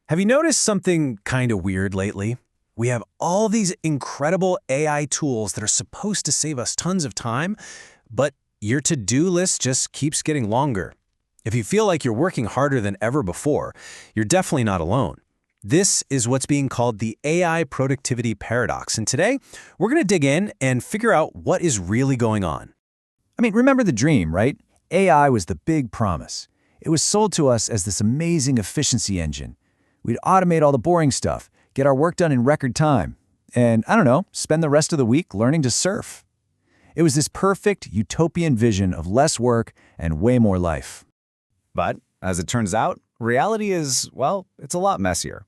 Have you noticed something kind of weird lately? We have all these incredible AI tools that are supposed to save us tons of time, but your to-do list just keeps getting longer. If you feel like you're working harder than ever before, you're definitely not alone. This is what's being called the AI productivity paradox, and today we're going to dig in and figure out what is really going on. Remember the dream, right? AI was the big promise. It was sold to us as this amazing efficiency engine. We'd automate all the boring stuff, get our work done in record time, and, spend the rest of the week learning to surf. It was this perfect, utopian vision of less work and way more life. But, as it turns out, reality is, well, it's a lot messier.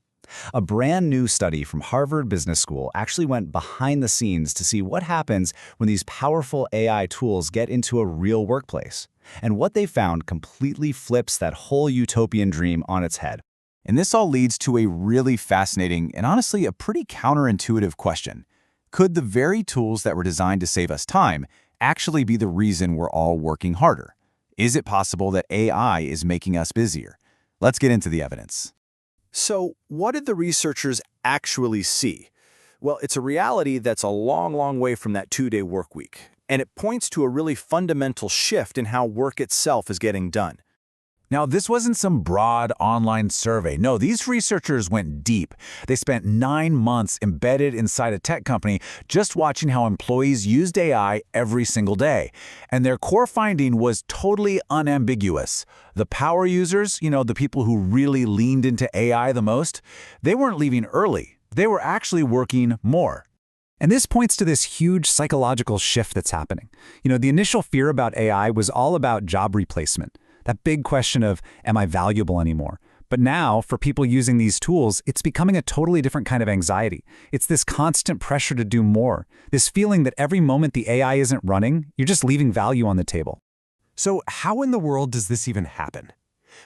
A brand new study from Harvard Business School actually went behind the scenes to see what happens when these powerful AI tools get into a real workplace. And what they found completely flips that whole utopian dream on its head. And this all leads to a really fascinating and honestly a pretty counterintuitive question. Could the very tools that were designed to save us time actually be the reason we're all working harder? Is it possible that AI is making us busier? Let's get into the evidence. So, what did the researchers actually see? Well, it's a reality that's a long, long way from that two-day work week, and it points to a really fundamental shift in how work itself is getting done. Now, this wasn't some broad online survey. No, these researchers went deep. They spent 9 months embedded inside a tech company just watching how employees used AI every single day. And their core finding was totally unambiguous. The power users, the people who really leaned into AI the most, they weren't leaving early. They were actually working more. And this points to this huge psychological shift that's happening. The initial fear about AI was all about job replacement. That big question of, am I valuable anymore? But now, for people using these tools, it's becoming a totally different kind of anxiety. It's this constant pressure to do more, this feeling that every moment the AI isn't running, you're just leaving value on the table. So how in the world does this even happen?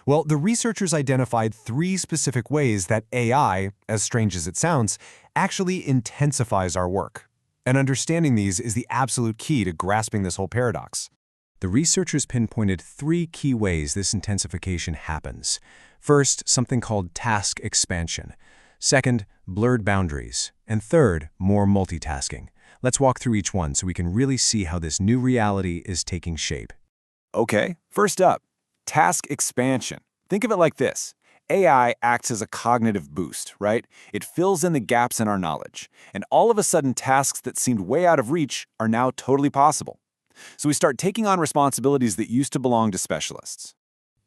Well, the researchers identified 3 specific ways that AI, as strange as it sounds, actually intensifies our work. And understanding these is the absolute key to grasping this whole paradox. The researchers pinpointed 3 key ways this intensification happens. First, something called task expansion. Second, blurred boundaries. And third, more multitasking. Let's walk through each one so we can really see how this new reality is taking shape. Okay, first up, task expansion. Think of it like this. AI acts as a cognitive boost, right? It fills in the gaps in our knowledge. And all of a sudden, tasks that seemed way out of reach are now totally possible. So we start taking on responsibilities that used to belong to specialists.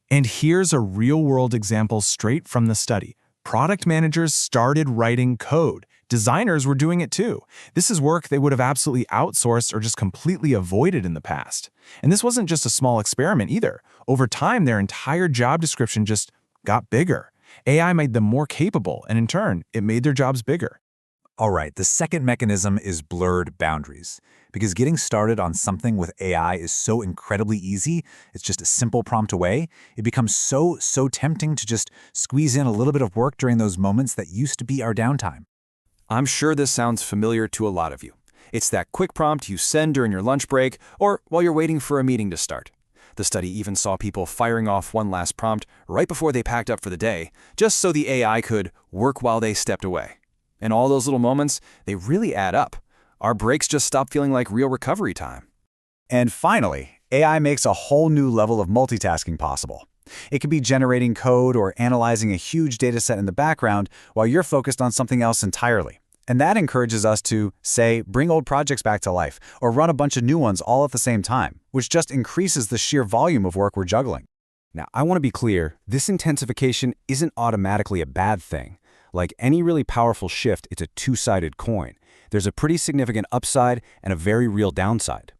And here's a real-world example straight from the study. Product managers started writing code. Designers were doing it too. This is work they would have absolutely outsourced or just completely avoided in the past. And this wasn't just a small experiment either. Over time, their entire job description just got bigger. AI made them more capable, and in turn, it made their jobs bigger. All right, the second mechanism is blurred boundaries. Because getting started on something with AI is so incredibly easy, it's just a simple prompt away, it becomes so tempting to just squeeze in a little bit of work during those moments that used to be our downtime. I'm sure this sounds familiar to a lot of you. It's that quick prompt you send during your lunch break or while you're waiting for a meeting to start. The study even saw people firing off one last prompt right before they packed up for the day, just so the AI could work while they stepped away. And all those little moments, they really add up. Our breaks just stop feeling like real recovery time. And finally, AI makes a whole new level of multitasking possible. It can be generating code or analyzing a huge data set in the background while you're focused on something else entirely. And that encourages us to, say, bring old projects back to life or run a bunch of new ones all at the same time, which just increases the sheer volume of work we're juggling. Now, I want to be clear, this intensification isn't automatically a bad thing. Like any really powerful shift, it's a two-sided coin. There's a pretty significant upside and a very real downside.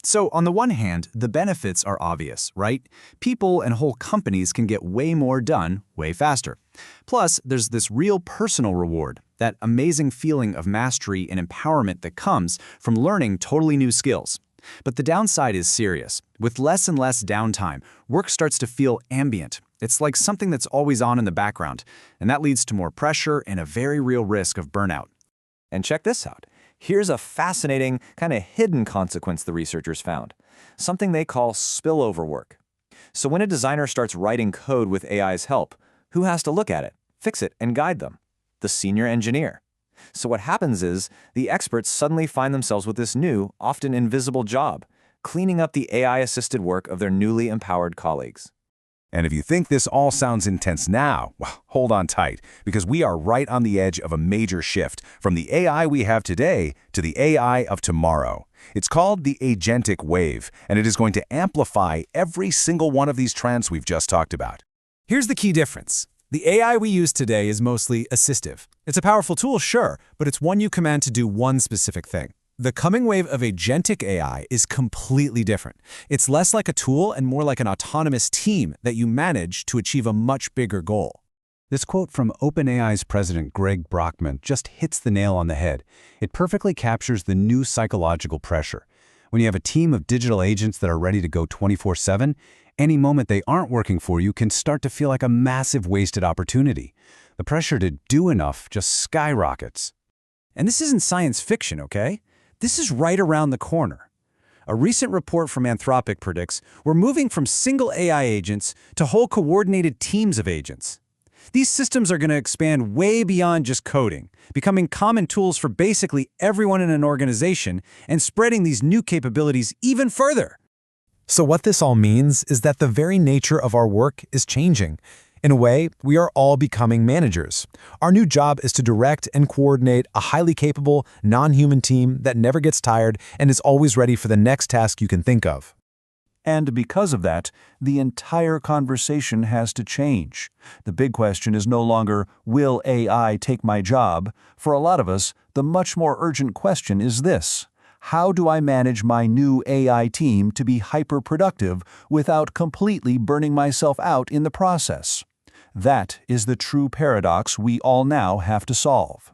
So on the one hand, the benefits are obvious, right? People and whole companies can get way more done way faster. Plus, there's this real personal reward, that amazing feeling of mastery and empowerment that comes from learning totally new skills. But the downside is serious. With less and less downtime, work starts to feel ambient. It's like something that's always on in the background, and that leads to more pressure and a very real risk of burnout. And check this out. Here's a fascinating, kind of hidden consequence the researchers found. Something they call spillover work. So when a designer starts writing code with AI's help, who has to look at it? fix it, and guide them, the senior engineer. So what happens is the experts suddenly find themselves with this new, often invisible job, cleaning up the AI-assisted work of their newly empowered colleagues. And if you think this all sounds intense now, well, hold on tight, because we are right on the edge of a major shift from the AI we have today to the AI of tomorrow. It's called the agentic wave, and it is going to amplify every single one of these trends we've just talked about. Here's the key difference. The AI we use today is mostly assistive. It's a powerful tool, sure, but it's one you command to do one specific thing. The coming wave of agentic AI is completely different. It's less like a tool and more like an autonomous team that you manage to achieve a much bigger goal. This quote from OpenAI's president Greg Brockman just hits the nail on the head. It perfectly captures the new psychological pressure. When you have a team of digital agents that are ready to go 24/7, any moment they aren't working for you can start to feel like a massive wasted opportunity. The pressure to do enough just skyrockets. And this isn't science fiction, okay? This is right around the corner. A recent report from Anthropic predicts we're moving from single AI agents to whole coordinated teams of agents. These systems are going to expand way beyond just coding, becoming common tools for basically everyone in an organization and spreading these new capabilities even further. So what this all means is that the very nature of our work is changing. In a way, we are all becoming managers. Our new job is to direct and coordinate a highly capable, non-human team that never gets tired and is always ready for the next task you can think of. And because of that, the entire conversation has to change. The big question is no longer, will AI take my job? For a lot of us, the much more urgent question is this: how do I manage my new AI team to be hyper-productive without completely burning myself out in the process? That is the true paradox we all now have to solve.